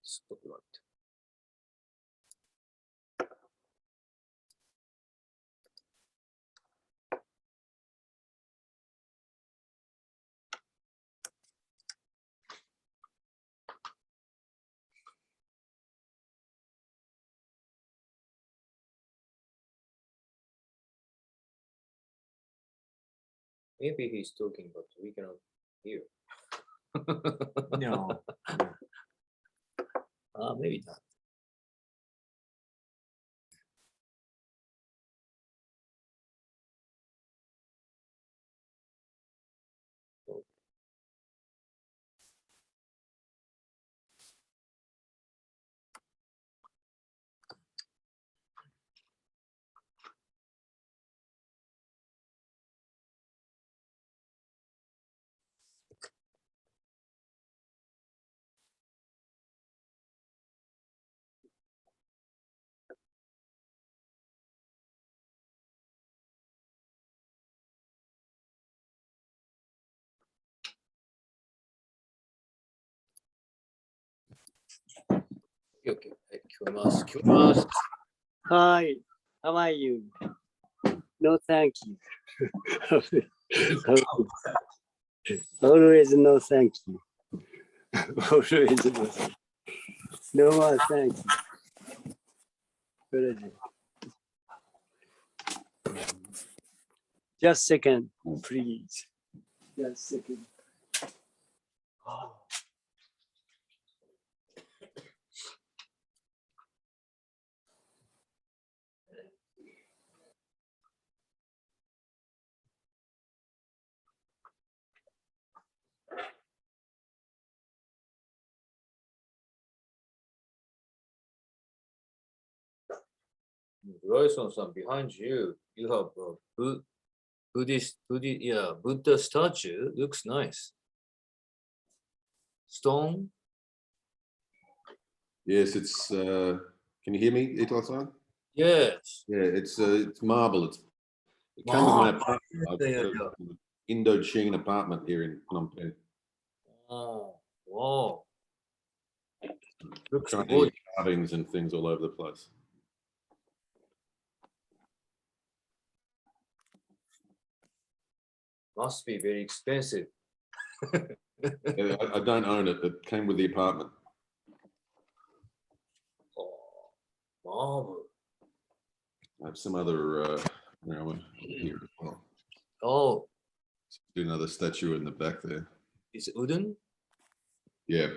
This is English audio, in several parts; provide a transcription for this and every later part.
すと言われて。Maybe he's talking, but we cannot hear. No. Maybe not. Okay, 聞こえます。聞こえます。Hi, how are you? No, thank you. Always no, thank you. Always no, thank you. No more, thank you. Just a second, please. Just a second. Royson-san, behind you, you have a Buddha statue. Looks nice. Stone? Yes, it's. Can you hear me, Ito-san? Yes. Yeah, it's marble. It came with my apartment. I've got an Indochine apartment here in Phnom Penh. Oh, wow. Looks Chinese good. carvings and things all over the place. Must be very expensive. I don't own it. It came with the apartment. Oh, marvel. I have some other, here as well. Oh, Do another statue in the back there. is it wooden? Yeah.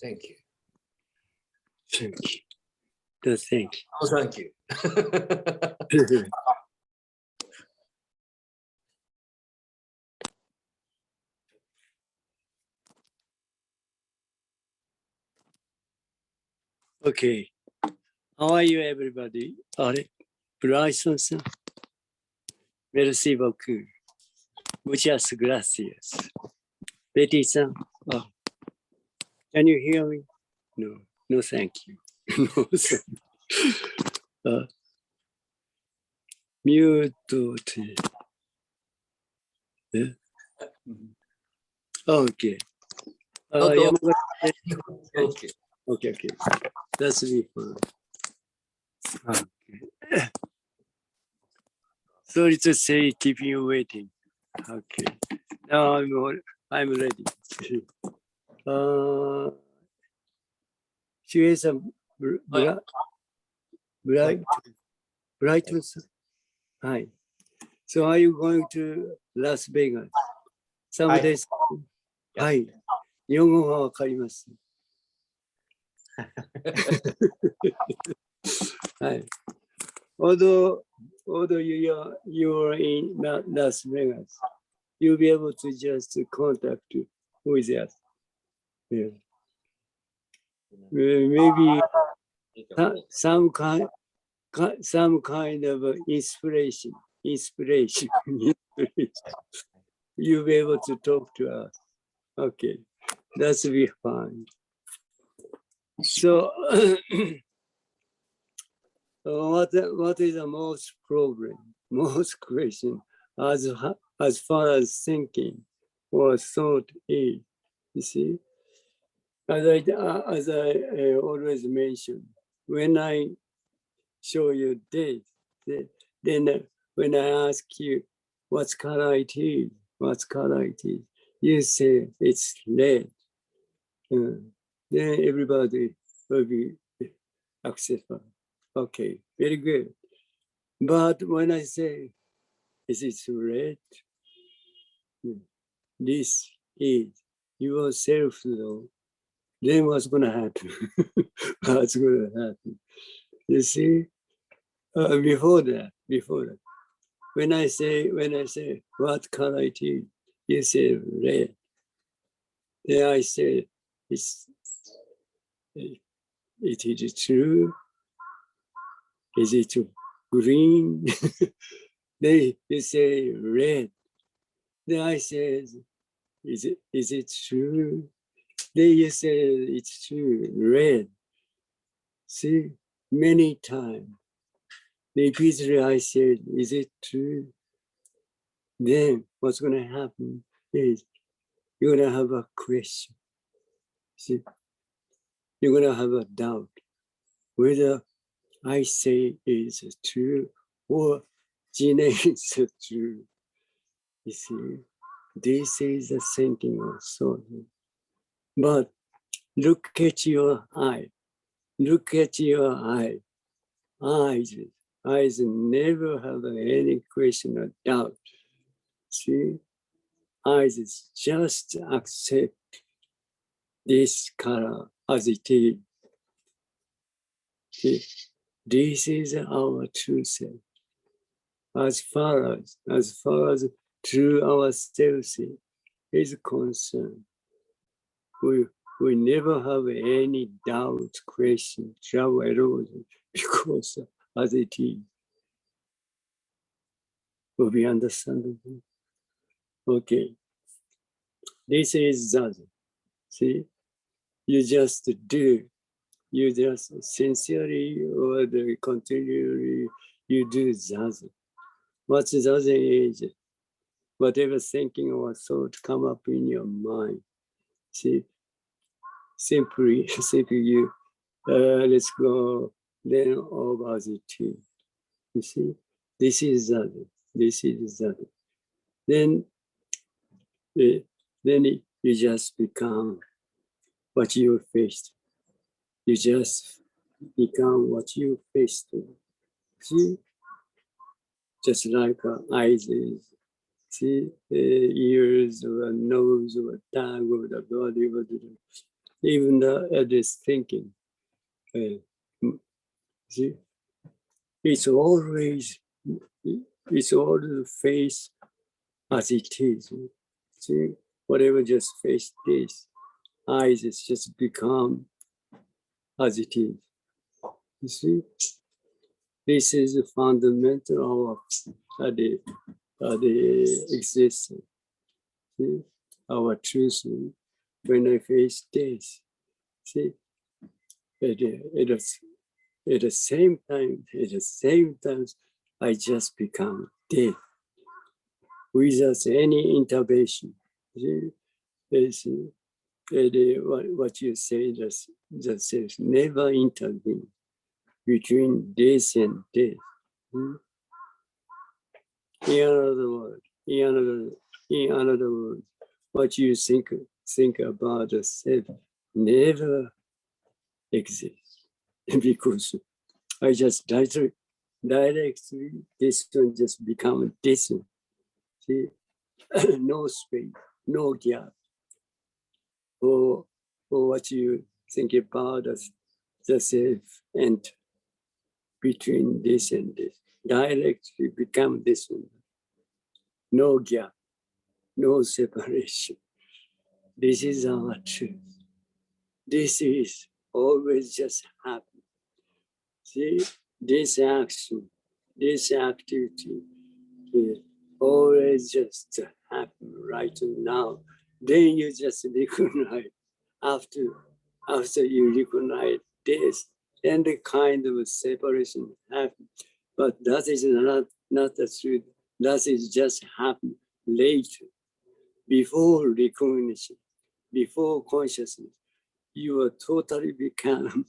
Thank you. Thank you. No, thank Oh, thank you. you. Okay. How are you, everybody? Bryson-san. Merci beaucoup. Muchas gracias. Betty-san. Oh. Can you hear me? No. No, thank you. No, thank you. Mute. Okay. Okay. Okay. That's be fun. Okay. Sorry to say, keeping you waiting. Okay. Now I'm ready. Shuhei-san, Brighton. Hi. So are you going to Las Vegas? Some days. Hi. 日本語がわかります。はい。Although you're in Las Vegas, you'll be able to just contact with us. Yeah. Maybe some kind of inspiration. You'll be able to talk to us. Okay, that's be fine. So, what is the most question? As as far as thinking or thought is. You see, as I always mention, when I show you this, then when I ask you what color it is, you say it's red. Then everybody will be acceptable. Okay, very good. But when I say, is it red? This is yourself, though. Then what's going to happen? What's going to happen? You see, before that, when I say what color it is, you say red. Then I say it is true. Is it green? Then you say red. Then I say, is it true? Then you say it's true, red. See, many times. Repeatedly I said, is it true? Then what's going to happen is you're going to have a question. See, you're going to have a doubt whether I say is true or Jinen is true. You see, this is the thinking of thought. But look at your eye. Look at your eye. Eyes never have any question or doubt. See, eyes just accept this color as it is. See, this is our true self. As far as true ourselves is concerned, we never have any doubt, question, trouble at all, because as it is, will be understandable. Okay, this is Zazen. See, you just do, you just sincerely or continually, you do Zazen. What Zazen is, whatever thinking or thought come up in your mind. See, simply you, let's go then over the two. You see, this is Zazen. This is Zazen. Then you just become what you faced. You just become what you faced. See, just like eyes is. See, ears or nose or tongue or the body or even this thinking. See, it's always face as it is. See, whatever just face this, eyes is just become as it is. You see, this is the fundamental of the existence. See, our truth. When I face this, see, at the same time, I just become dead without any intervention. See, what you say just says never intervene between this and this. In another word, what you think about the self never exists because I just directly this one just become this one. See, no space, no gap. For what you think about as the self and between this and this, directly become this one. No gap, no separation. This is our truth. This is always just happen. See, this action, this activity is always just happen right now. Then you just recognize after you recognize this, then the kind of separation happens. But that is not the truth. That is just happen later, before recognition, before consciousness, you will totally become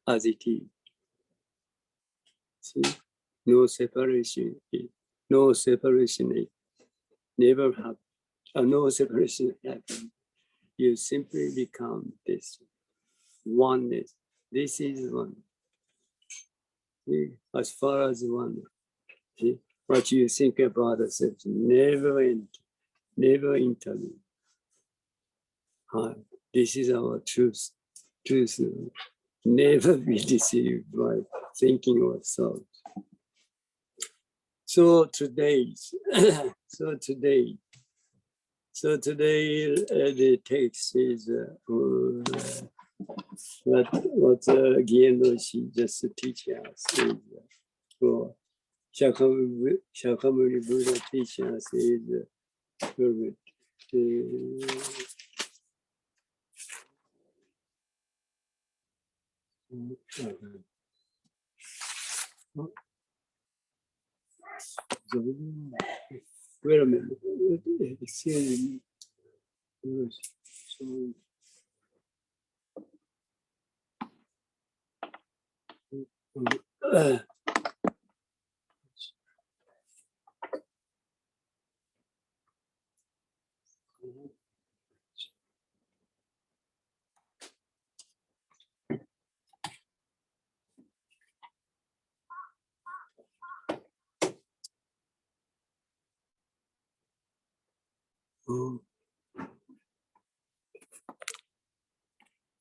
as it is. See? No separation, no separation, never happen. No separation happen. You simply become this oneness. This is one. See? As far as one. See? What you think about yourself never enter, never intervene. This is our truth. Truth. Never be deceived by thinking or thought. So today, the text is what Jinen Roshi just teach us is for Shakyamuni Buddha teach us is very wait a minute. Excuse me.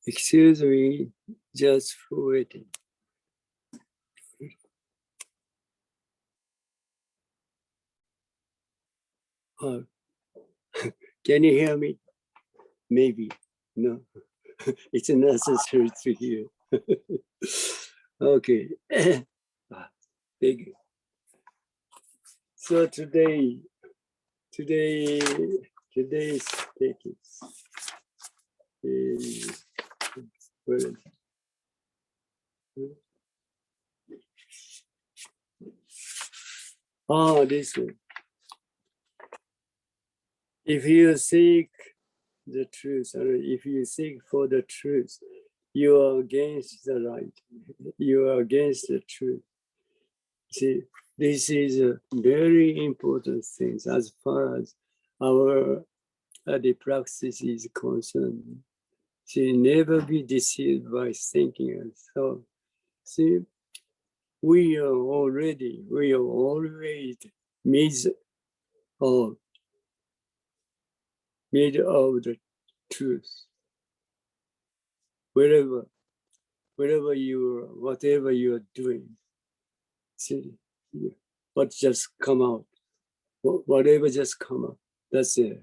Excuse me, just for waiting. Can you hear me? Maybe. No, it's necessary to hear. Okay. Thank you. So today's text is this one. If you seek the truth, or if you seek for the truth, you are against the right. You are against the truth. See, this is a very important thing as far as our the practice is concerned. See, never be deceived by thinking and thought. See, we are always made of the truth. Whatever you are doing, see, what just come out, whatever just come out, that's a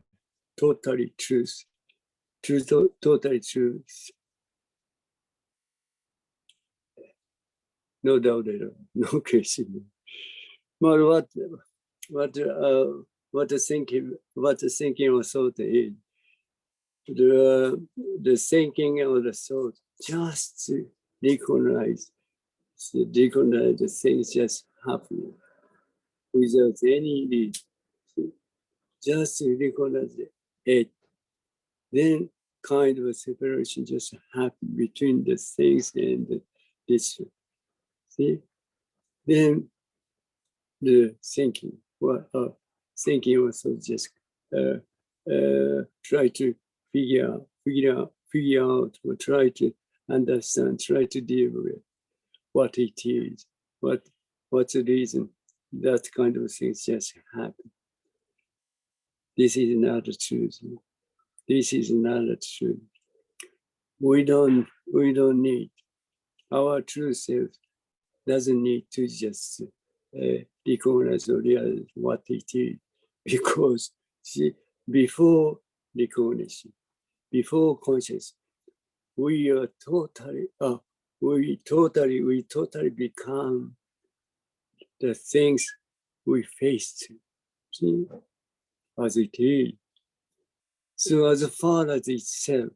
totally truth. Totally truth. No doubt at all, no question. But what the thinking or thought is, the thinking or the thought just to recognize the things just happening without any need. Just to recognize it. Then kind of a separation just happen between the things and this. See? Then the thinking, thinking also just try to figure out, or try to understand, try to deal with what it is, what's the reason that kind of things just happen. This is not the truth. This is not the truth. We don't need, our true self doesn't need to just recognize or realize what it is, because see, before recognition, before consciousness, we totally become the things we face, see, as it is. So as far as itself,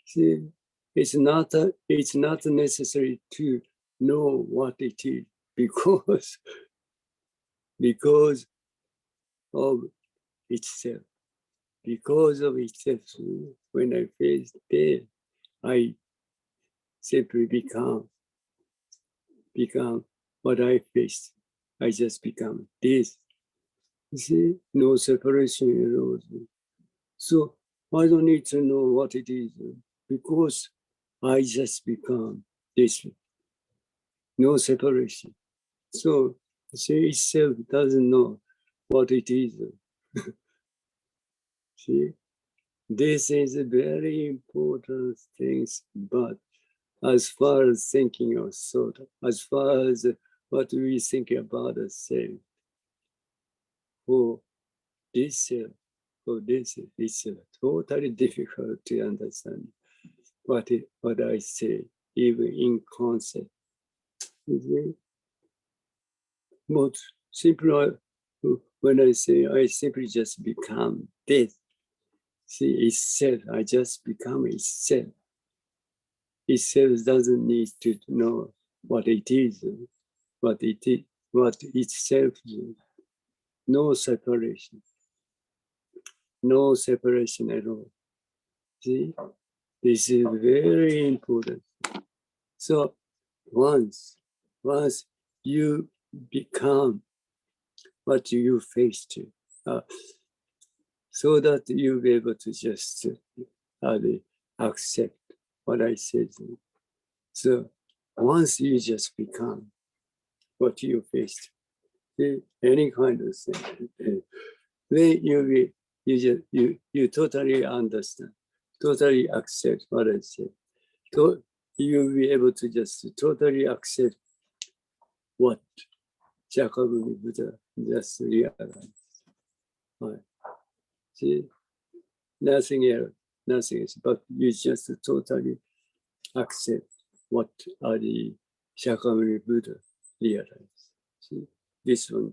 see, it's not necessary to know what it is, because of itself. Because of itself, when I face death, I simply become what I face. I just become this. You see, no separation arose. So I don't need to know what it is because I just become this. No separation. So see, itself doesn't know what it is. See, this is a very important thing, but as far as thinking of thought, as far as what we think about ourselves, for this, it's totally difficult to understand what I say, even in concept. But simply, when I say I simply just become this, see, itself, I just become itself. Itself doesn't need to know what it is, what itself is. No separation. No separation at all. See, this is very important. So once you become what you face to, so that you'll be able to just accept what I said. So once you just become what you faced, any kind of thing, then you totally understand, totally accept what I said. You'll be able to just totally accept what Shakyamuni Buddha just realized. Right. See, nothing else, but you just totally accept what the Shakyamuni Buddha realized. See, this one,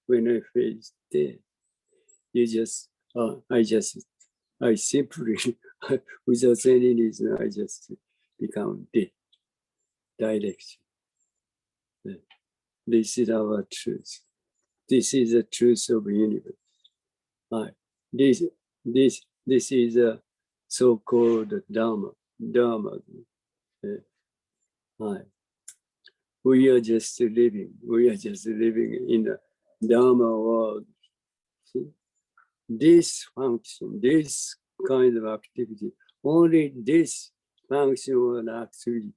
when I face death, I simply, without any reason, I just become dead, direction. This is our truth. This is the truth of the universe. Right. This is a so-called Dharma. Right. We are just living in the Dharma world. See? This function, this kind of activity, only this function or activity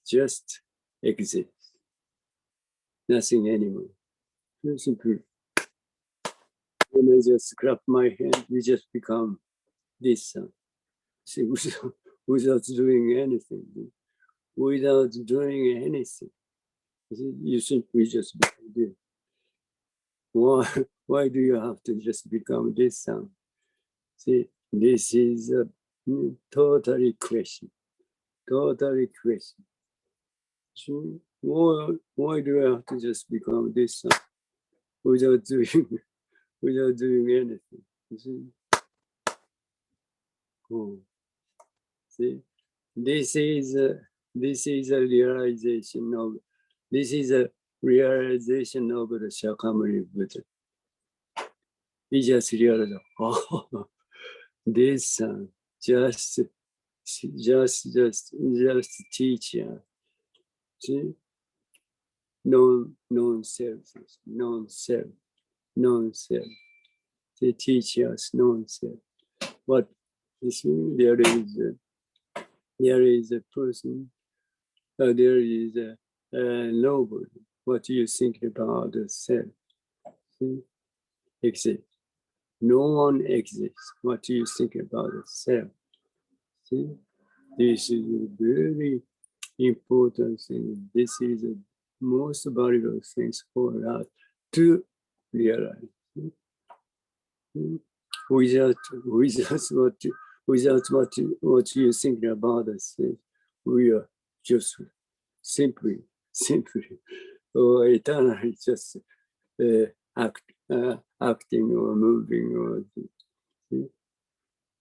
just exists. Nothing anymore. Simply, when I just clap my hand, we just become this sound. See, without doing anything. Without doing anything. You simply just become this. Why do you have to just become this sound? See, this is a totally question. Totally question. See, why do I have to just become this sound without doing anything? You see? Oh. See, this is a realization of the Shakyamuni Buddha. He just realized, oh, this just teaching. See, non-self. They teach us non-self. But you see, there is a person, there is a nobody. What you think about the self? See? Exists. No one exists. What do you think about the self? See? This is a very important thing. This is the most valuable things for us to realize. Without what you think about us, we are just simply or eternally just acting or moving or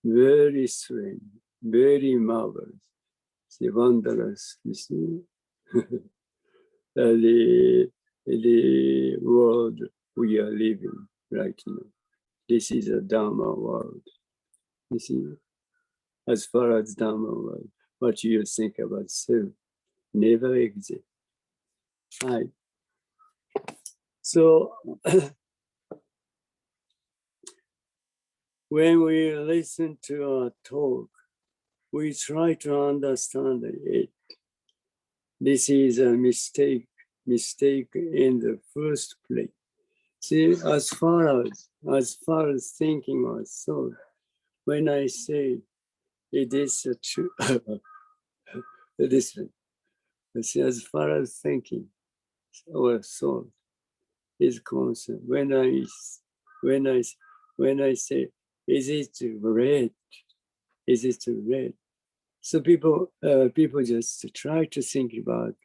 very strange, very marvelous, wondrous. You see, the world we are living. like, this is a Dharma world. You see, as far as Dharma world, what you think about self never exists. Right. So when we listen to our talk, we try to understand it. This is a mistake in the first place. See, as far as thinking or thought, when I say it is a true, listen, see, as far as thinking or thought is concerned, when I say, is it red? Is it red? So people just try to think about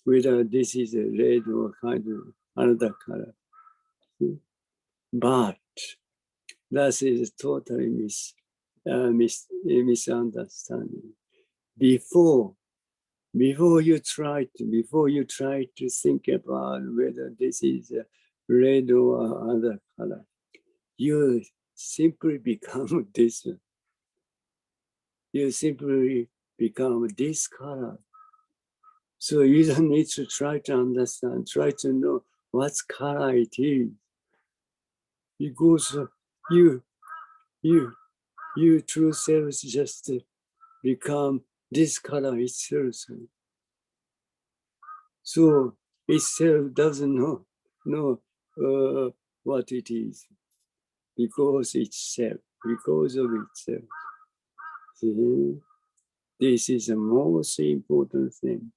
whether this is a red or kind of another color. But that is totally misunderstanding. Before you try to think about whether this is a red or other color, you simply become this. You simply become this color. So you don't need to try to understand, try to know what color it is. Because you true self just become this color itself. So itself doesn't know what it is because of itself. See? This is the most important thing.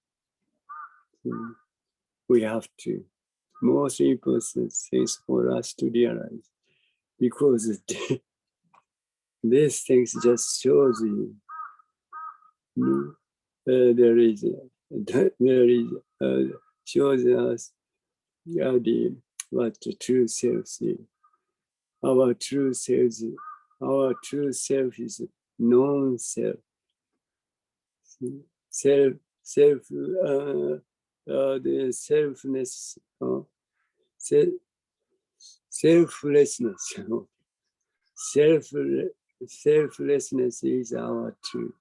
We have to, most important things for us to realize, because these things just shows you, shows us what the true self is. Our true self is non-self. The selfness, selflessness. Selflessness is our true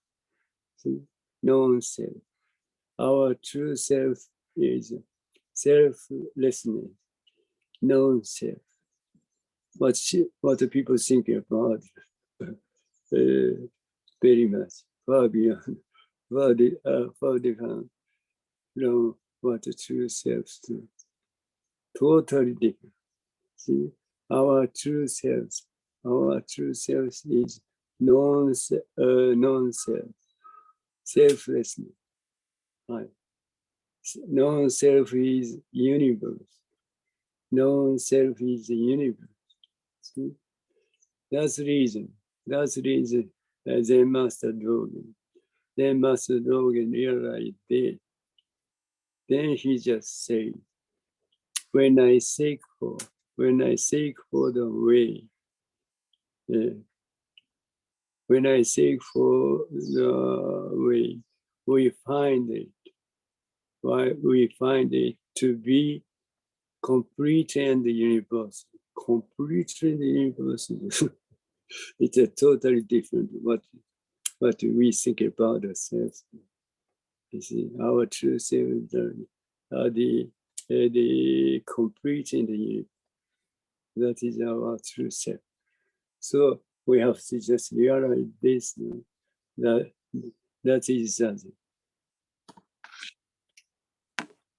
non-self. Our true self is selflessness, non-self. What the people think about very much, far beyond, far different from what the true self do. Totally different. See, our true self is non-self, selflessness. Right. Non-self is universe. Non-self is the universe. See? That's the reason. Zen Master Dogen realized that. Then he just said, when I seek for the way, when I seek for the way, we find it. Why we find it to be complete and universal. Completely universal. It's a totally different what we think about ourselves. You see, our true self are the complete in the universe. That is our true self. So we have to just realize this, that is that.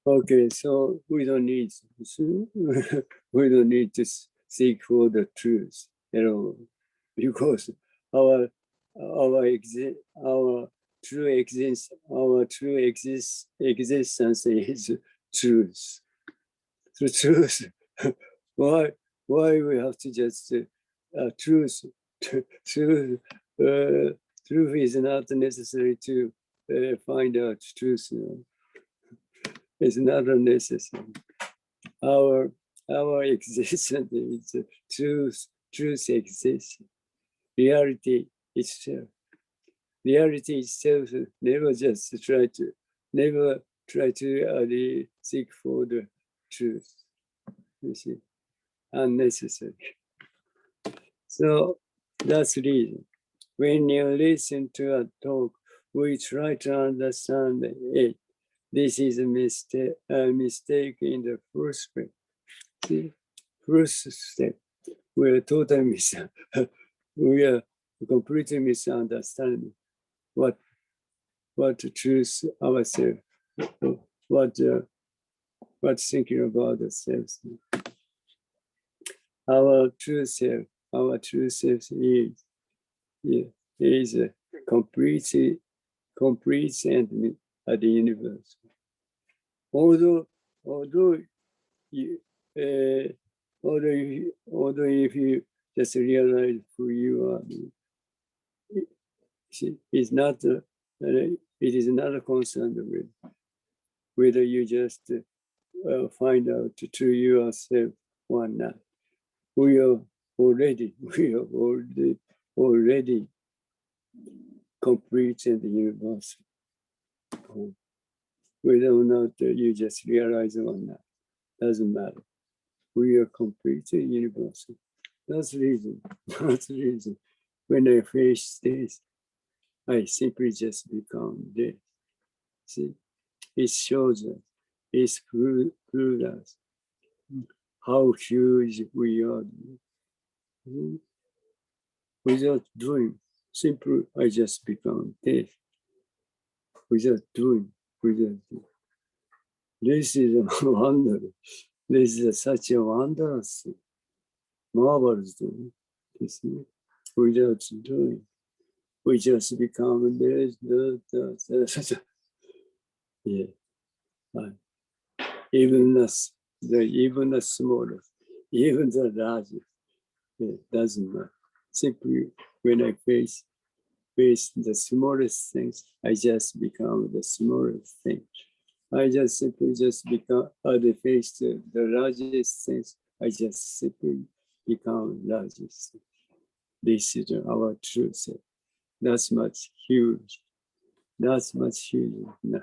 Okay, so we don't need to seek for the truth, because our true existence is truth. The truth. Why we have to just truth? Truth is not necessary to find out truth. It's not necessary. Our existence is truth. Truth exists. Reality itself. Reality itself never try to seek for the truth. You see, unnecessary. So that's the reason. When you listen to a talk, we try to understand it. This is a mistake in the first step. See, first step, we are totally we are completely misunderstanding what the truth ourselves, what thinking about ourselves. Our true self is complete and the universe. Although if you just realize who you are, it is not concerned with whether you just find out to yourself or not. We are already complete and universal. Whether or not you just realize or not, doesn't matter. We are completely universal. That's the reason. That's the reason. When I face this, I simply just become this. See, it shows us, it proves us how huge we are. Without doing, simply I just become this. Without doing. This is a wonder. This is such a wondrous, marvelous thing. Without doing, we just become this. Yeah. Even the smallest, even the largest, it doesn't matter. Simply when I face the smallest things, I just become the smallest thing. I just simply become, the face the largest things, I just simply become largest. This is our truth. That's much huge. That's much huge. No,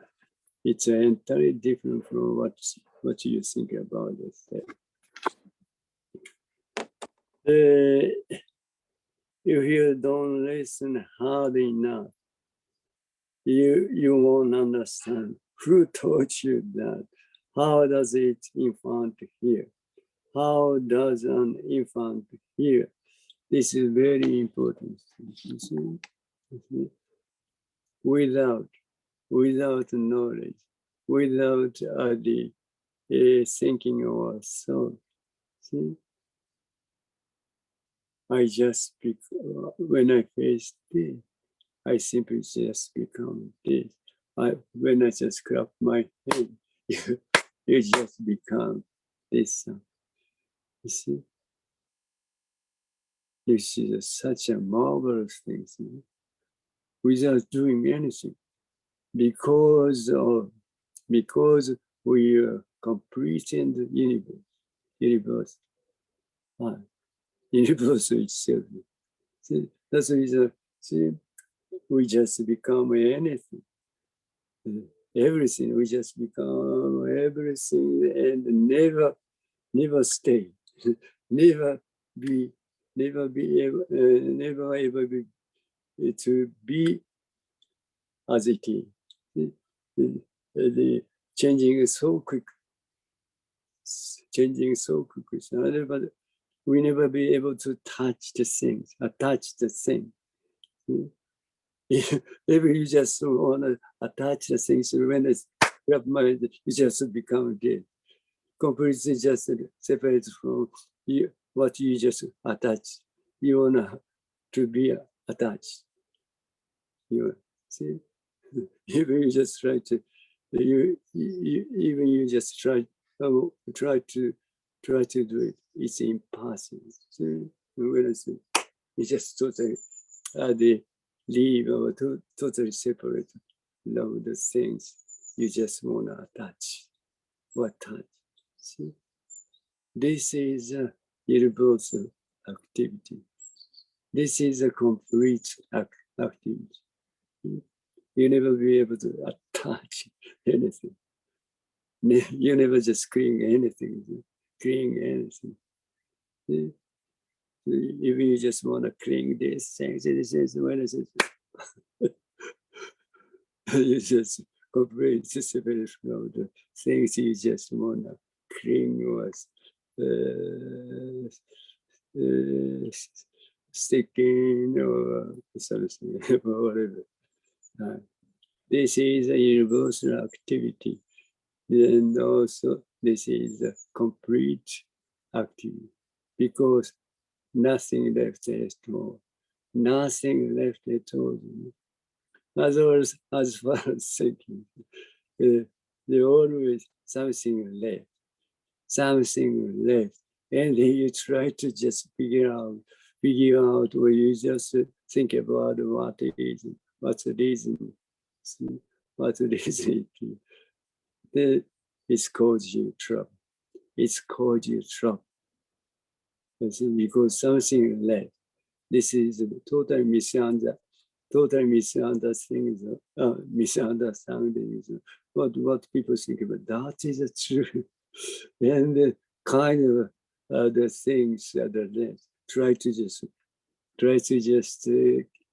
it's entirely different from what you think about it. If you don't listen hard enough, you won't understand. Who taught you that? How does an infant hear? How does an infant hear? This is very important. Without knowledge, without the thinking or thought, see, I just when I face this, I simply just become this. When I just clap my hand, you just become this. You see, this is such a marvelous thing, without doing anything, because we are complete in the universe itself. See, that's the reason. See, we just become anything. Everything, we just become everything and never stay, never ever be to be as it is. The changing so quickly, but we never be able to touch the things, attach the thing. If you just want to attach the things, when it's grab mind, you just become dead. Completely just separate from you, what you just attach. You want to be attached. You see, even you just try to, you just try to do it. It's impossible. See, you just totally leave or totally separate love the things you just want to attach. What touch? See, this is a universal activity. This is a complete activity. You never be able to attach anything. You never just create anything. See? If you just want to cling this thing, this is when it is, you just completely separate from the things you just want to cling or sticking or something, or whatever. This is a universal activity. And also, this is a complete activity because nothing left at all. Nothing left at all. As far as thinking, there always something left, and then you try to just figure out, or you just think about what it is, what's the reason, what's the reason. It's caused you trouble. It's caused you trouble. Because something left. This is total misunderstanding. What people think about that is true. And the kind of the things that are left. Try to just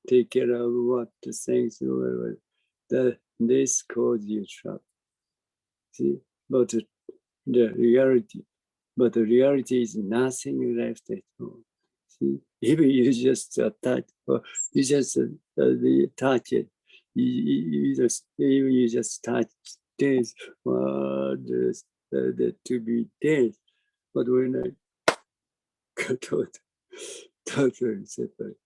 take care of what the things were. This causes you trouble. See, but the reality is nothing left at all. See, even you just touch, or you just touch it, you just touch this, the to be dead. But when I totally separate,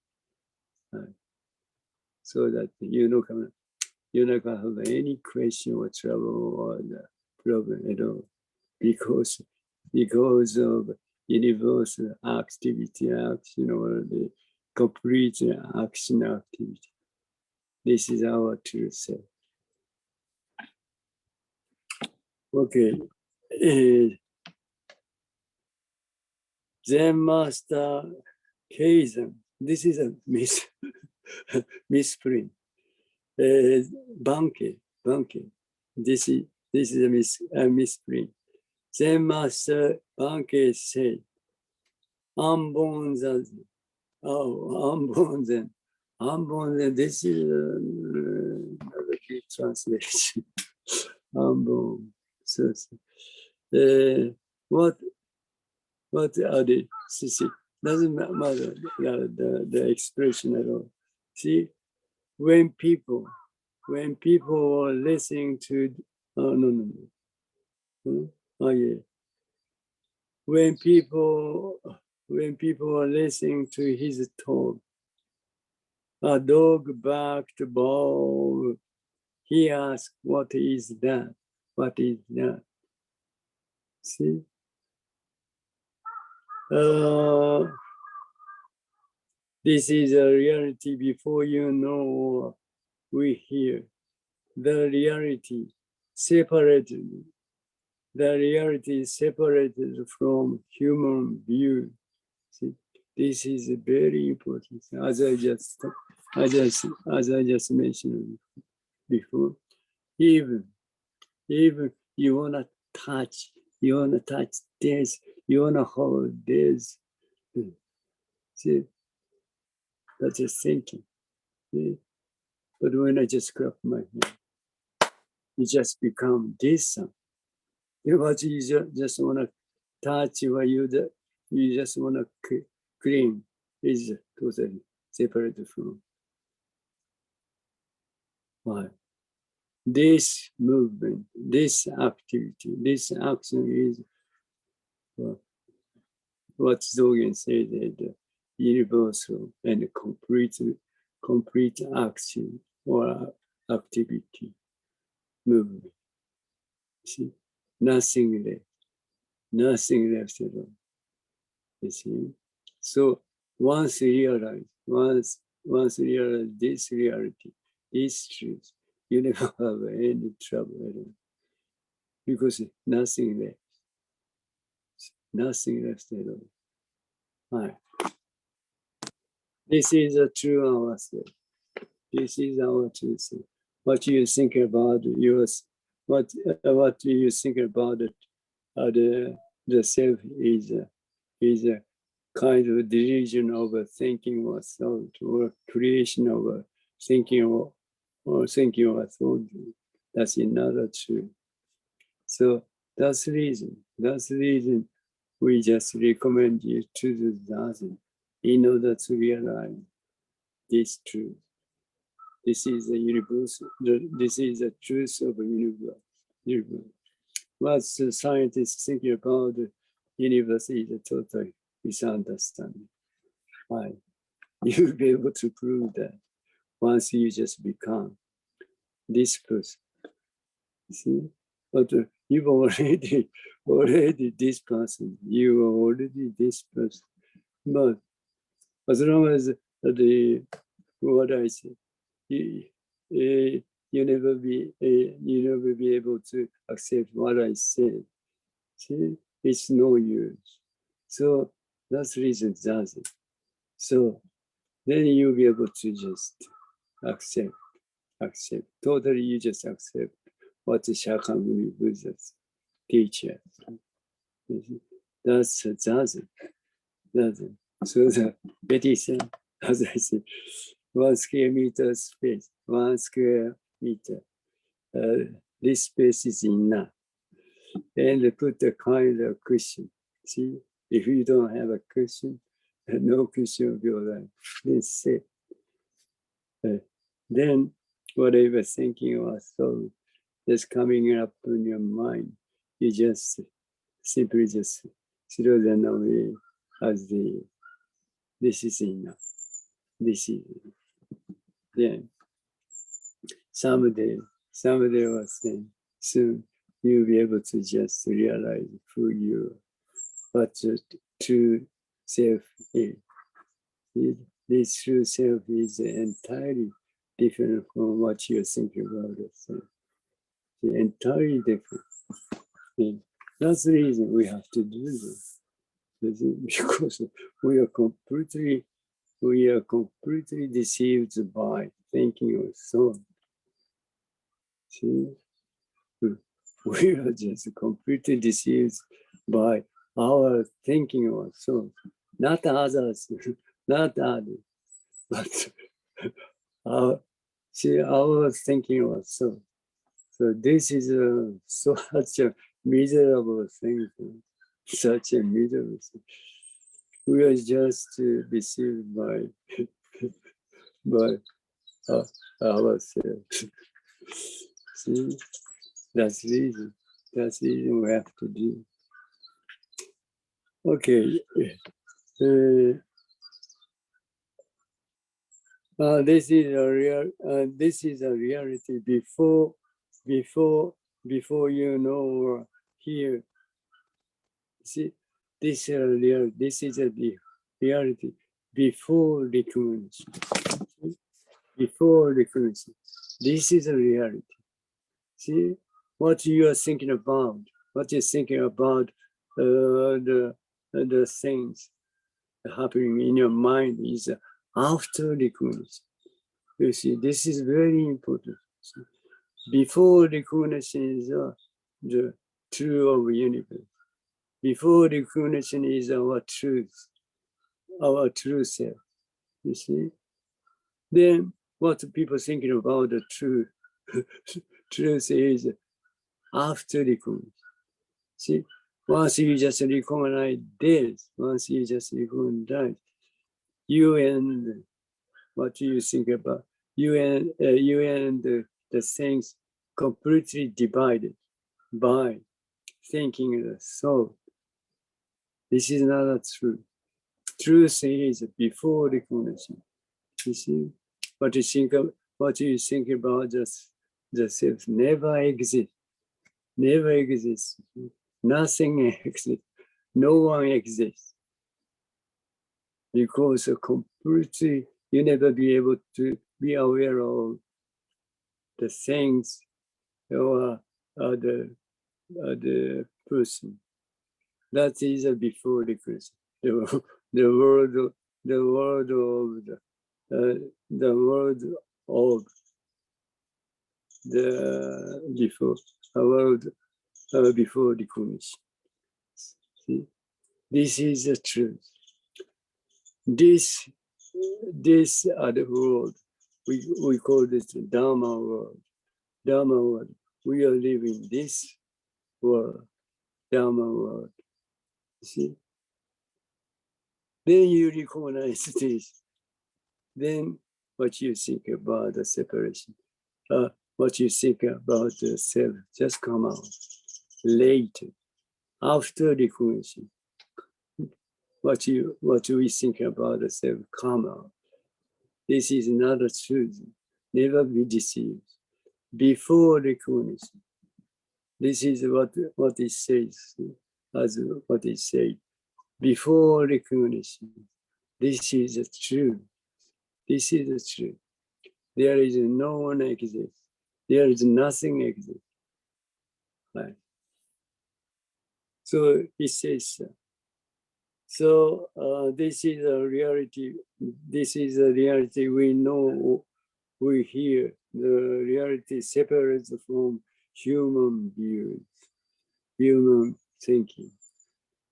so that you're not gonna have any question or trouble or the problem at all, because of universal activity, action, or the complete action activity. This is our true self. Okay. Zen Master Shuhei-san. This is a misprint. Banke. This is a misprint. Zen Master Banke said, unborn zazen. Oh, unborn zen. Unborn zen. This is another big translation. Unborn. So, what are the, see, doesn't matter the expression at all. See, when people are listening to, when people are listening to his talk, a dog barked ball. He asked, "What is that? What is that?" See, this is a reality before you know we hear. The reality separated. The reality is separated from human view. See, this is very important. As I just mentioned before, even you wanna touch this, you wanna hold this. See, that's just thinking. See? But when I just clap my hand, it just become this. What you just wanna touch, what you just wanna clean is totally separate from. Why? This movement, this activity, this action is what Zogen said, the universal and complete action or activity movement. See, nothing left at all. You see, so once realize this reality, this truth, you never have any trouble at all, because nothing left at all. Right. This is a true ourself. This is our true self. What you think about yours, what do you think about it? The self is kind of delusion over thinking or thought, or creation of a thinking or thinking or thought. That's another truth. So that's the reason. That's the reason we just recommend you to do Zazen in order to realize this truth. This is the universal. This is the truth of the universe. What the scientists thinking about the universe is a total misunderstanding. Why? You'll be able to prove that once you just become this person. See? But you've already this person. You are already this person. But as long as what I say, you never be able to accept what I said. See, it's no use. So that's the reason it doesn't. So then you'll be able to just accept. Totally, you just accept what the Shakyamuni Buddha's teach us. That's doesn't. So the Betty-san, as I said, 1 square meter space, 1 square meter. This space is enough. And put a kind of cushion. See, if you don't have a cushion, no cushion of your life, then sit. Then whatever thinking or thought that's coming up in your mind, you just simply just throw them away as this is enough. This is enough. Then someday or soon you'll be able to just realize who you are, what the true self is. This true self is entirely different from what you're thinking about yourself. Entirely different. And that's the reason we have to do this. Because we are completely deceived by thinking or thought. See? We are just completely deceived by our thinking or thought. Not others, but our thinking or thought. So this is such a miserable thing. Such a miserable thing. We are just deceived by ourselves. See, that's the reason. That's the reason we have to do. Okay. This is a reality before you know or hear. See, this is a reality before recognition. Before recognition. This is a reality. See, what you are thinking about, what you're thinking about the things happening in your mind is after recognition. You see, this is very important. See, before recognition is the true of universe. Before recognition is our truth, our true self. You see? Then what people thinking about the truth? Truth is after recognition. See, once you just recognize this, once you just recognize that, you and what you think about, you and the things completely divided by thinking the soul. This is not true. Truth is before recognition. You see, what you think about the self never exists. Never exists. Nothing exists. No one exists. Because completely you never be able to be aware of the things or the person. That is before the person. The world of the world of the before world before recognition. See, this is the truth. this other world, we call this Dharma world. Dharma world. We are living this world, Dharma world. See? Then you recognize this. Then what you think about the separation, what you think about the self just come out later, after recognition. What we think about the self come out. This is not the truth. Never be deceived. Before recognition. This is what it says, as what it says. Before recognition. This is the truth. This is the truth. There is no one exists. There is nothing exists. Right. So it says, so this is a reality. This is a reality we know, we hear. The reality separates from human views, human thinking,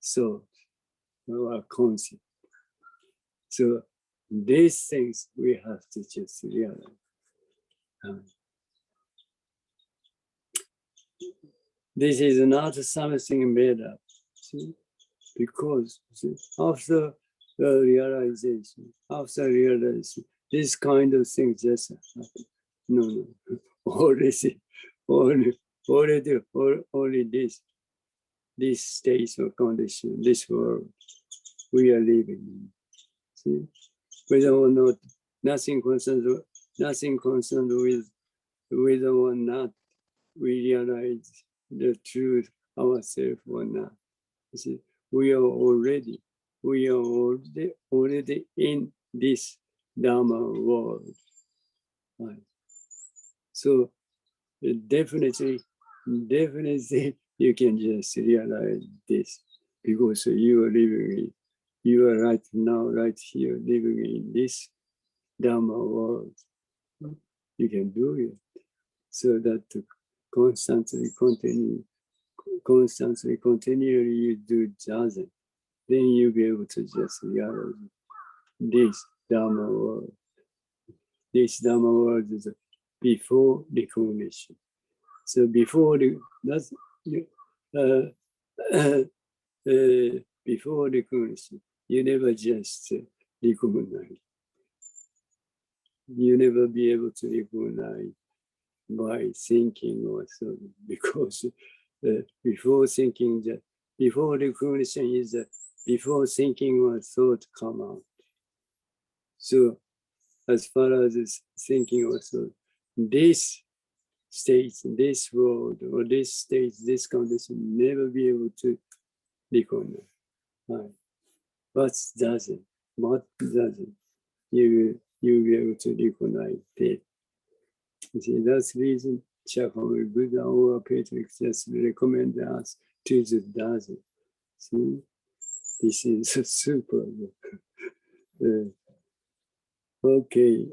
thought, or concept. So these things we have to just realize. This is not something made up. See? Because after the realization, this kind of thing just happen. No. Only this state or condition, this world we are living in. See? Whether or not nothing concerned with whether or not we realize the truth ourselves or not. See? We are already in this Dharma world. Right. So definitely you can just realize this because you are right now, right here, living in this Dharma world. You can do it so that to continually you do zazen. Then you'll be able to just realize this Dharma world. This Dharma world is before recognition. So before before recognition, you never just recognize. You never be able to recognize by thinking or so, because before recognition is before thinking or thought come out. So as far as thinking or thought, this state, this world, or this state, this condition, never be able to recognize. Right. What doesn't? You be able to recognize it. You see, that's the reason Shakyamuni Buddha or Patrick just recommend us to do doesn't. See, this is super. Okay.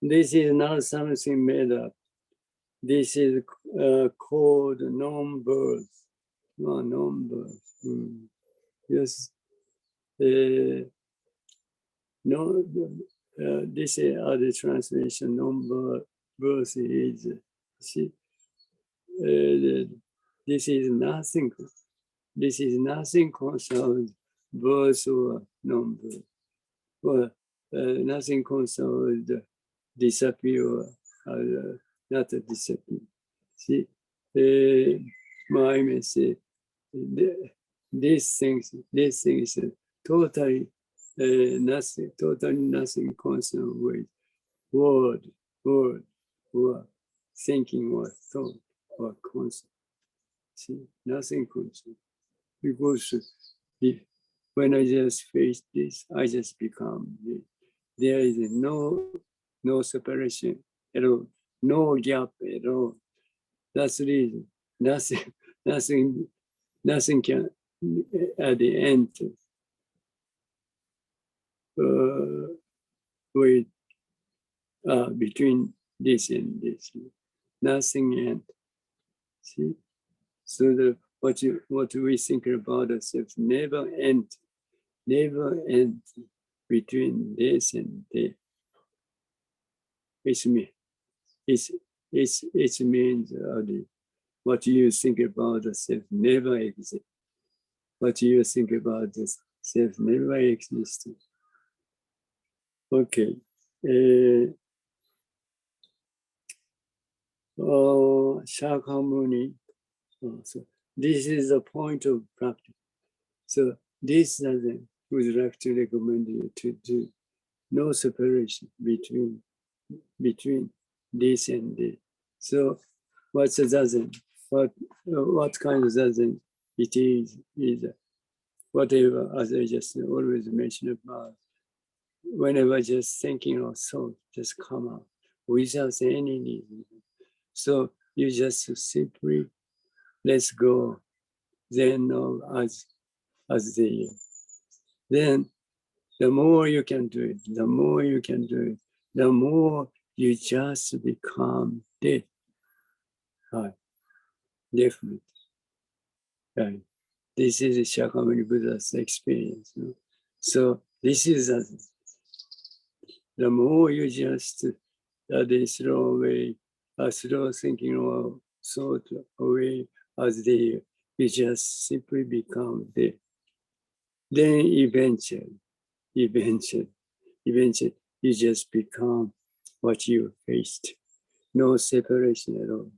This is not something made up. This is called non-birth. Non-birth. Yes. No, this is other translation. Non-birth is. See, this is nothing. This is nothing concerned birth or non-birth. Well, nothing concerned with disappear or not disappear. See, I may say this thing is totally nothing concerned with word, or thinking or thought or concept. See, nothing concerned. Because when I just face this, I just become this. There is no separation at all, no gap at all. That's the reason. Nothing can at the end with between this and this. Nothing end. See? So what we think about ourselves never end between this and this. It means what you think about yourself never exists. What you think about yourself never exists. Okay. Shakyamuni. So this is the point of practice. So this doesn't would like to recommend you to do no separation between this and this. So what's a zazen? What kind of zazen it is whatever, as I just always mention about, whenever just thinking or thought just come out without any reason. So you just simply let go, then as the then the more you can do it, the more you can do it, the more you just become dead. Right. Definitely. Right. This is Shakyamuni Buddha's experience. You know? So this is the more you just throw away, slow thinking or thought away as you just simply become dead. Then eventually, you just become what you faced. No separation at all.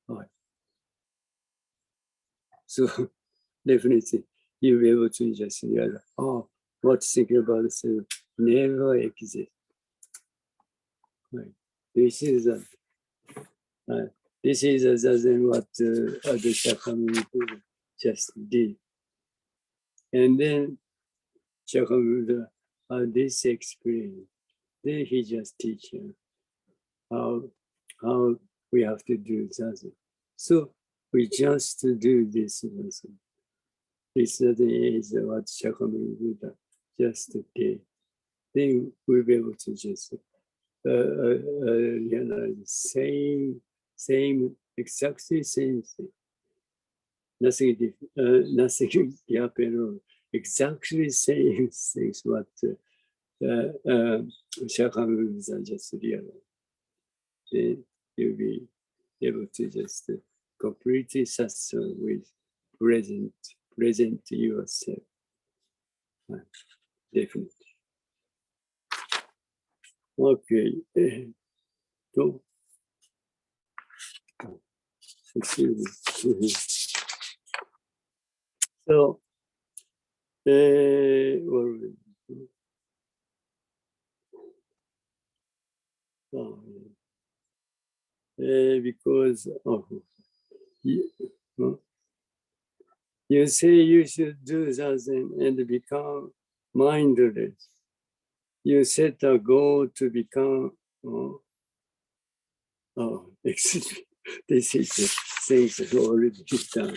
Right. So definitely you'll be able to just realize, what's thinking about the self never exists. Right. This is what the Shakyamuni Buddha just did. And then Shakyamuni Buddha had this experience. Then he just teaches how we have to do zazen. So we just do this zazen. This is what Shakyamuni Buddha just did. Then we'll be able to just exactly same thing. Nothing happened. Exactly same things what Shakyamuni Buddha just realized. Then you'll be able to just completely satisfied with present yourself. Definitely. Okay. Excuse me. So, because you say you should do something and become mindless. You set a goal to become. Excuse me. This is the things that already done.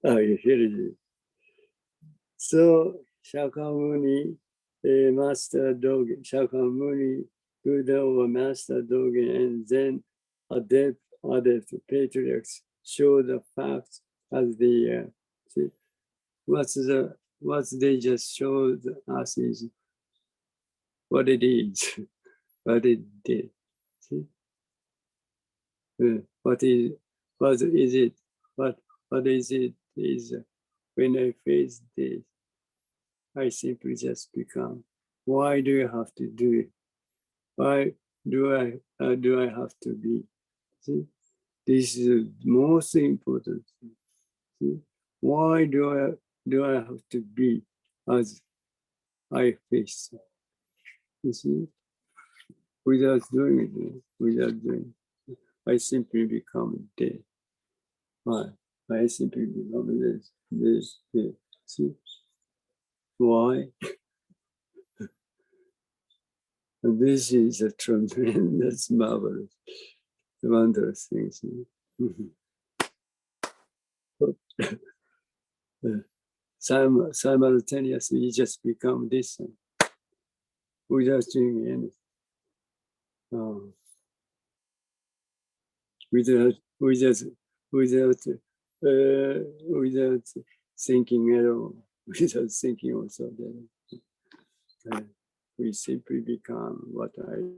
You hear it. So Shakyamuni, Master Dogen, Shakyamuni, Buddha or Master Dogen, and then adept patriarchs show the facts as the see, what they just showed us is what it is, what it did. See? What is it? What is it? Is when I face this, I simply just become. Why do you have to do it? Why do I have to be? See, this is the most important thing. See, why do I have to be as I face? You see, without doing it, I simply become dead. Why? I simply become this. See, why? And this is a tremendous, marvelous, wondrous thing. Simultaneously, you just become this without doing anything. without without thinking at all, without thinking also that we simply become what I.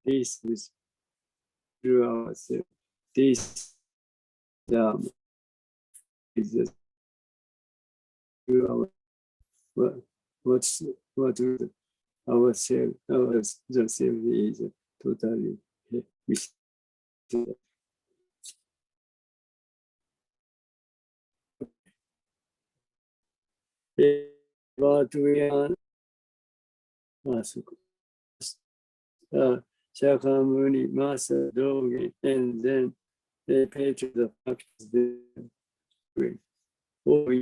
This is through ourselves. This Dharma is through our what ourself, the self is totally what we are Shakyamuni, Master Dogen, and then they pay to the practice they bring. Or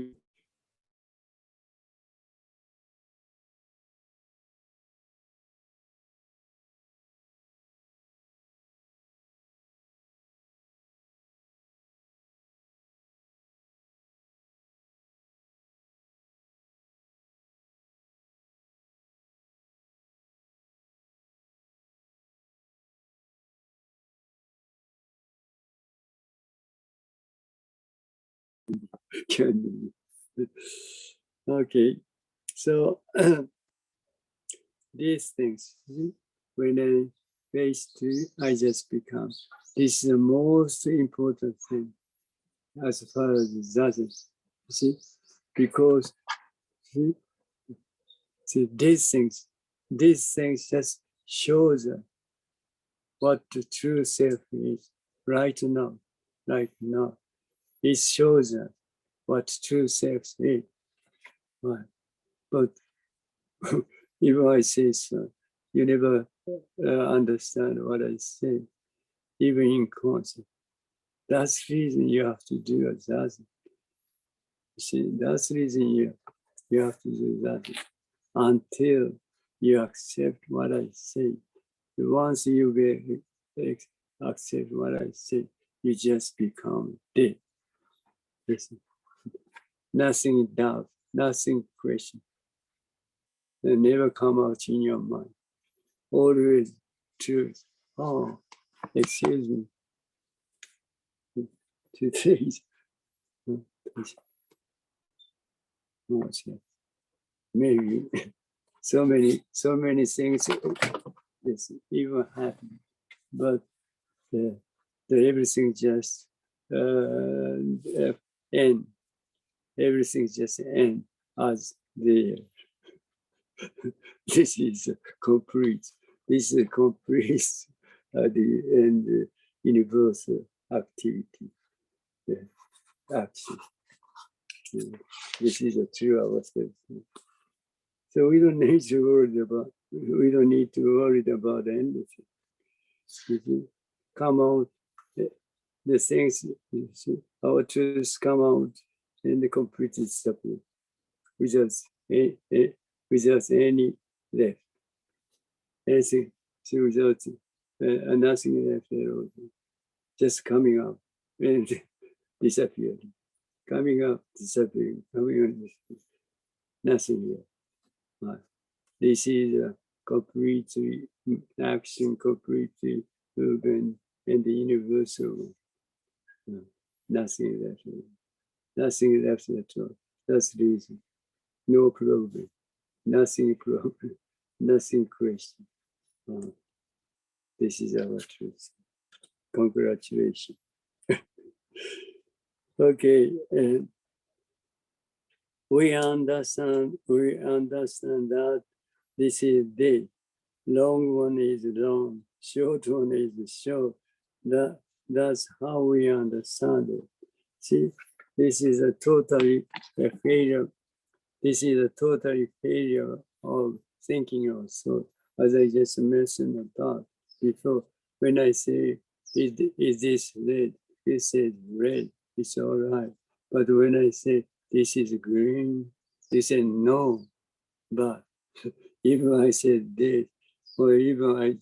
can okay, so these things, when I face to, I just become. This is the most important thing as far as that is. See, because see, these things just shows what the true self is right now. Right now, it shows what true self is. Right. But if I say so, you never understand what I say, even in concept. That's the reason you have to do it. That's, see, that's the reason you have to do that until you accept what I say. Once you accept what I say, you just become dead. Listen. Nothing doubt, nothing question. They never come out in your mind. Always truth. Oh, excuse me. Today's maybe so many things this even happen, but the everything just end. Everything just end as the this is complete. This is complete the end universal activity, action. This is a true ourselves. So we don't need to worry about. We don't need to worry about anything. Come out the things. Our truths come out in the complete disappear without any left. Anything without nothing left at all. Just coming out and disappearing. Coming up, disappearing, coming up, disappearing. Nothing here. This is a completely action, completely movement, and the universal. Nothing left. Nothing left at all. That's the reason. No problem. Nothing problem. Nothing question. This is our truth. Congratulations. Okay, and we understand that this is day. Long one is long, short one is short. That's how we understand it. See, this is a totally failure. This is a totally failure of thinking of thought. As I just mentioned about before, when I say, is this red? This says red. It's all right. But when I say this is green, they say no. But even I said this, or even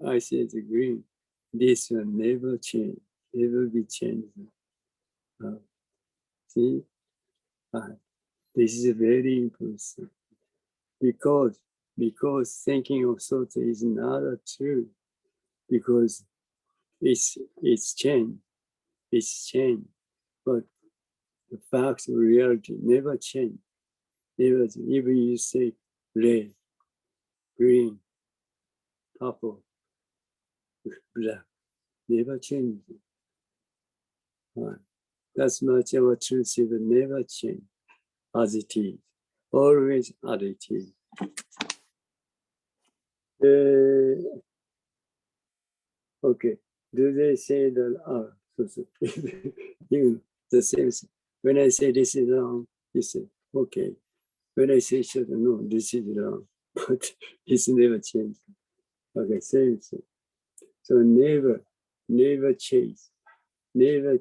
I said green, this will never change, never be changed. See, this is very important because because thinking of thoughts is not true, because it's change, but the facts of reality never change. Never, even you say red, green, purple, black, never change. That's much our truth is never change, as it is, always as it is. Okay, do they say that, even the same, when I say this is wrong, you say, okay. When I say should, no, this is wrong, but it's never changed. Okay, same thing. So never chase, never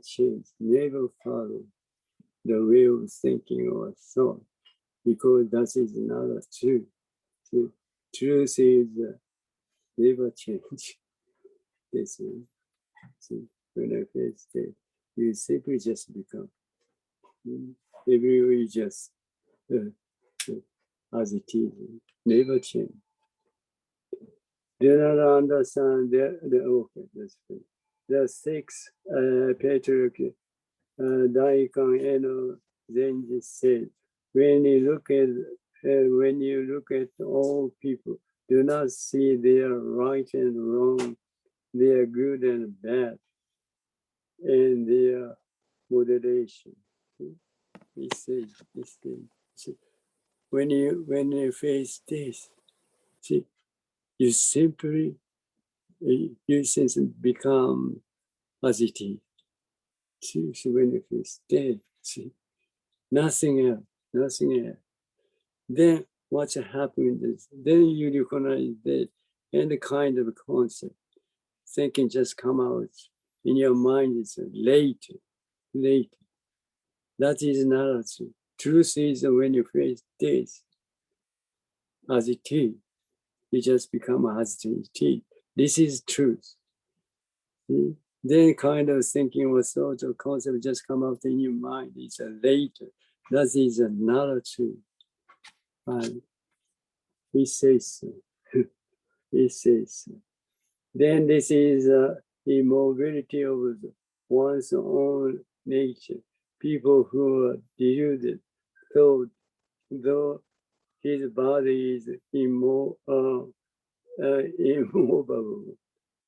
follow the way of thinking or thought, because that is not true. Truth is never change. This is, see, when I face it, you simply just become. Everywhere just as it is, never change. Do not understand okay, that's good. The sixth patriarch, Daikan Eno Zenji said, when you look at all people, do not see their right and wrong, their good and bad, and their moderation. He said, when you face this, see, you simply become as it is. See, so when you face this, see, nothing else. Then what's happening is, then you recognize that, and the kind of concept, thinking just come out in your mind is later. That is not true. Truth is when you face this as it is, you just become as it is. This is truth. See? Then kind of thinking or thought or concept just come out in your mind. It's a later. That is not true. He says so. He says so. Then this is immobility of one's own nature. People who are deluded, though his body is immovable,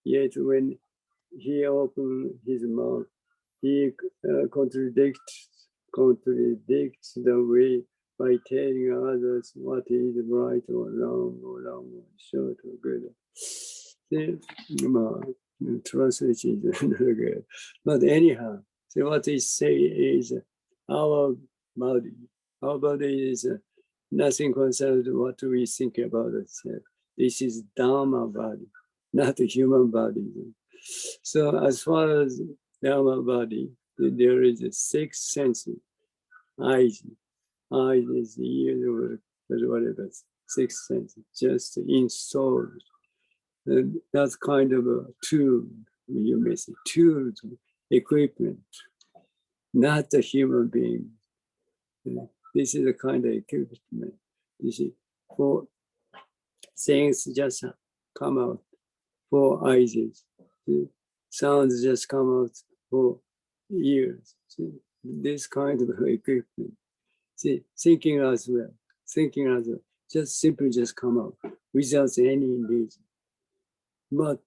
yet when he opens his mouth, he contradicts the way by telling others what is right or wrong or short or good. Translation is not good. But anyhow, so what they say is our body is nothing concerned what we think about ourselves. This is Dharma body, not a human body. So as far as Dharma body, there is a sixth sense, eyes is the ears or whatever, sixth sense, just installed. And that's kind of a tool, you may say, tool, equipment, not a human being. This is a kind of equipment. You see, for things just come out for eyes. Sounds just come out for ears. See, this kind of equipment. See, thinking as well, just simply just come out without any reason. But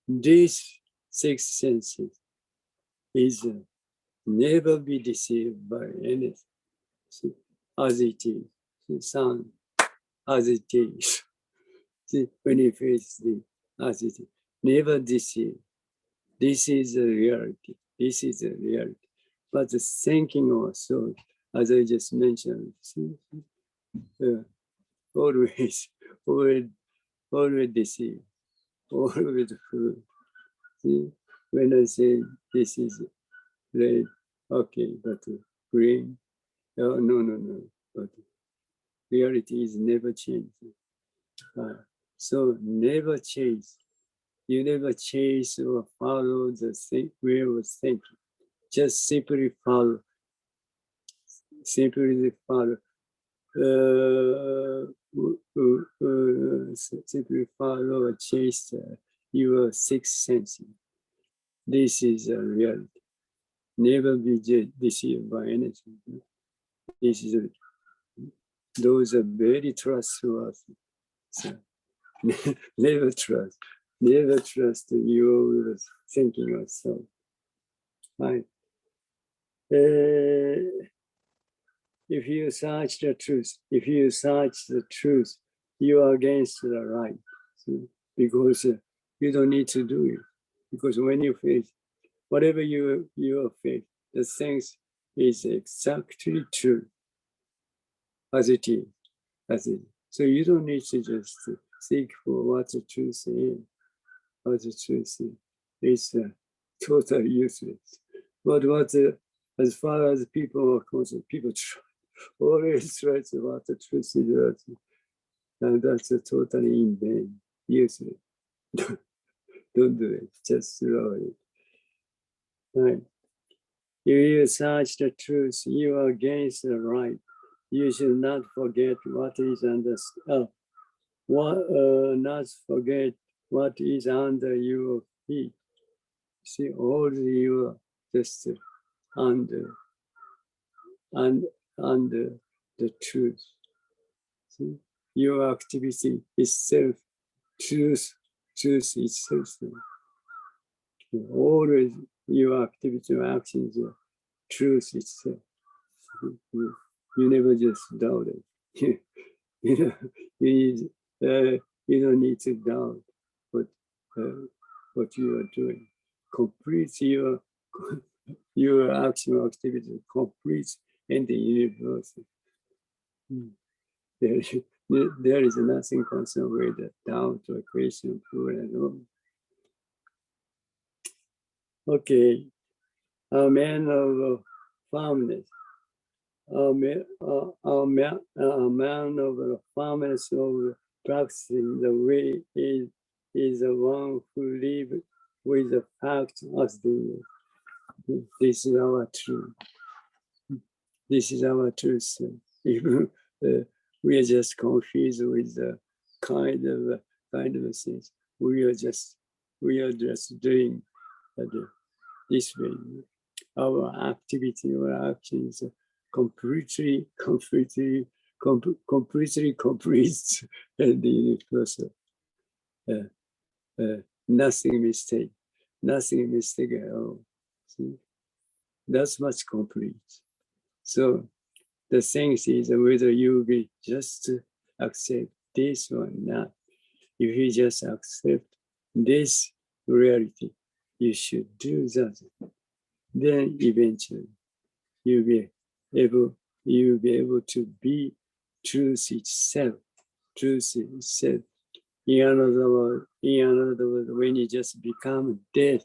this sixth senses is never be deceived by anything. See, as it is, sound as it is. See, when you face the as it is, never deceived. This is a reality. But the thinking or thought, as I just mentioned, always deceive, always fool. See, when I say this is red, okay, but green, oh, no, but reality is never changing. So never chase. You never chase or follow the way of thinking. Just simply follow simply follow or chase your sixth sense. This is a reality. Never be deceived by anything. This is those are very trustworthy. So, never trust your thinking of self. Right. If you search the truth, you are against the right. So, because you don't need to do it. Because when you face whatever you face, the things is exactly true as it is. So you don't need to just seek for what the truth is. What the truth is totally useless. But as far as people are concerned, people always try to what the truth is, and that's totally in vain, useless. Don't do it. Just throw it. Right. If you search the truth, you are against the right. You should not forget what is understood. Not forget what is under your feet. See, all you are just under the truth. See, your activity itself, truth itself. Always your activity or actions are truth itself. You never just doubt it. You don't need to doubt what you are doing. Complete your action or activity, complete in the universe. There is nothing concerned with the doubt or question at all. Okay, a man of firmness. A man of firmness of practicing the way is the one who lives with the fact as the this is our truth. This is our truth. Even we are just confused with the kind of things. We are just doing this way. Our activity or actions completely complete and the universal. Nothing mistake at all. See? That's much complete. So the thing is whether you will just accept this or not. If you just accept this reality, you should do that. Then eventually you'll be able to be truth itself. In another word, when you just become dead,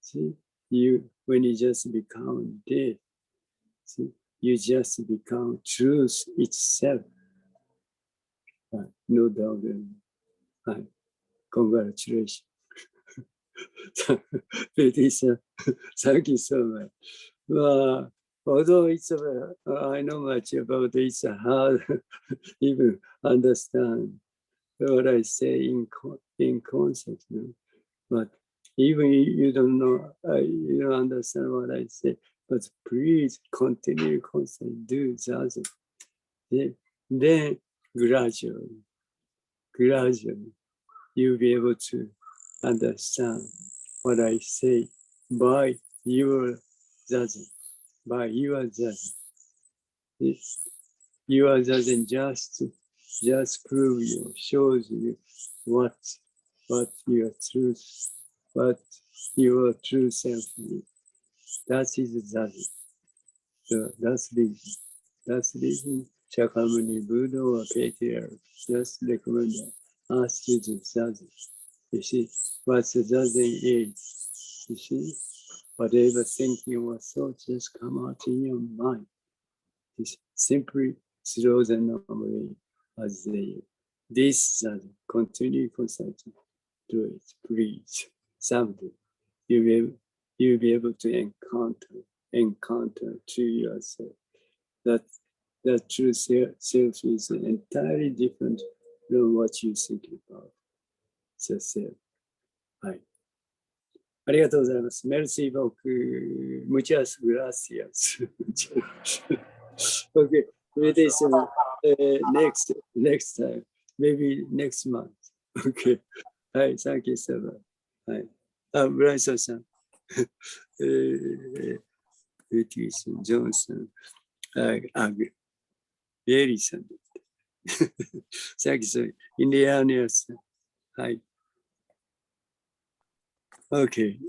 see, when you just become dead, see, you just become truth itself. No doubt. Congratulations. Thank you so much. Well, although I know much about it, it's hard even understand what I say in concept. But even you don't know, you don't understand what I say. But please continue constantly do that. Then gradually, you'll be able to understand what I say by your judgment. Your judgment just prove you, shows you what your truth, what your true self is. That is the judgment. So that's reason Shakyamuni Buddha or Patriarch just recommend us to do judgment. You see, what the judgment is, you see, whatever thinking or thought just come out in your mind. Just simply throw them away as they. This judgment, continue constantly. Do it, please. Someday you'll be able to encounter to yourself that the true self is entirely different from what you think about the self. はい。ありがとうございます。Merci beaucoup. Muchas gracias. Okay. Meditation next time. Maybe next month. Okay. はい。Thank you so much. はい。あ、ブライソンさん。エティさん、ジョンさん。はい。あ、エリーさん。さっきそう、インディアニアさん。はい。Okay.